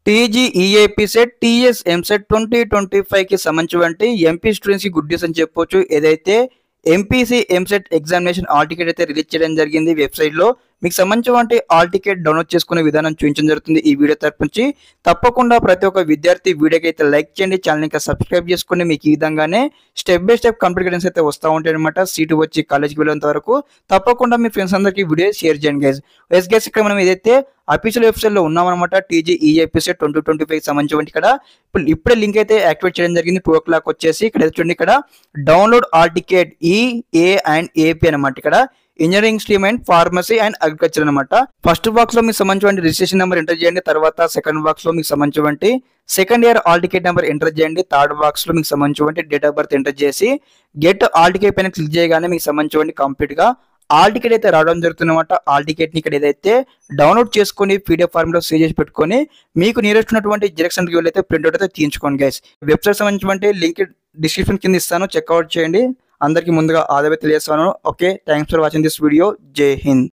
టీజీఈఏపీ set TS EAMCET 2025కి సంబంధించి MP స్టూడెంట్స్కి good news అని చెప్పొచ్చు. ఏదైతే MPC EAMCET examination hall ticket అయితే రిలీజ్ చేయడం జరిగింది వెబ్సైట్లో. మీకు సంబంధించి హాల్ టికెట్ డౌన్లోడ్ చేసుకునే విధానం చూపించడం జరుగుతుంది ఈ వీడియో తరపు నుంచి. తప్పకుండా ప్రతి ఒక్క విద్యార్థి వీడియోకి అయితే లైక్ చేయండి, ఛానల్ ఇంకా సబ్స్క్రైబ్ చేసుకోండి. మీకు ఈ విధంగానే step by step complete guidance అయితే వస్తూ ఉంటాయి అనమాట. సీటు వచ్చి కాలేజ్కి వెళ్ళేంత వరకు తప్పకుండా మీ ఫ్రెండ్స్ అందరికీ వీడియో షేర్ చేయండి గైస్. గైస్ ఇక్కడ మనం ఏదైతే అఫీషియల్ వెబ్సైట్ లో ఉన్నామన్నమాట. టీజీఈఏపీ సెట్ 2025 సంబంధించి ఇక్కడ ఇప్పుడే లింక్ అయితే యాక్టివేట్ చేయడం జరిగింది. 2 o'clock వచ్చేసి ఇక్కడ చూడండి, ఇక్కడ download hall ticket EA and AP అనమాట. ఇక్కడ engineering stream and pharmacy and agriculture అనమాట. ఫస్ట్ బాక్స్ లో మీకు సంబంధించి రిజిస్ట్రేషన్ నెంబర్ ఎంటర్ చేయండి. తర్వాత సెకండ్ బాక్స్ లో మీకు సంబంధించి second year hall ticket number enter చేయండి. థర్డ్ బాక్స్ లో మీకు సంబంధించి డేట్ ఆఫ్ బర్త్ ఎంటర్ చేసి గెట్ హాల్ టికెట్ పైన క్లిక్ చేయగానే మీకు సంబంధించి కంప్లీట్ గా హాల్ టికెట్ అయితే రావడం జరుగుతుందన్నమాట. హాల్ టికెట్ ని ఇక్కడ ఏదైతే డౌన్లోడ్ చేసుకొని పీడిఎఫ్ ఫార్మ్ లో సేవ్ చేసి పెట్టుకొని మీకు నియరెస్ట్ ఉన్నటువంటి జిరాక్స్ సెంటర్కి వెళ్ళి అయితే ప్రింట్అవుట్ అయితే తీయించుకోండి గైస్. వెబ్సైట్ సంబంధించి లింక్ డిస్క్రిప్షన్ కింద ఇస్తాను, చెక్అవుట్ చేయండి. అందరికీ ముందుగా ఆల్ ది బెస్ట్ తెలియజేస్తాను. Okay, thanks for watching this video. జై హింద్.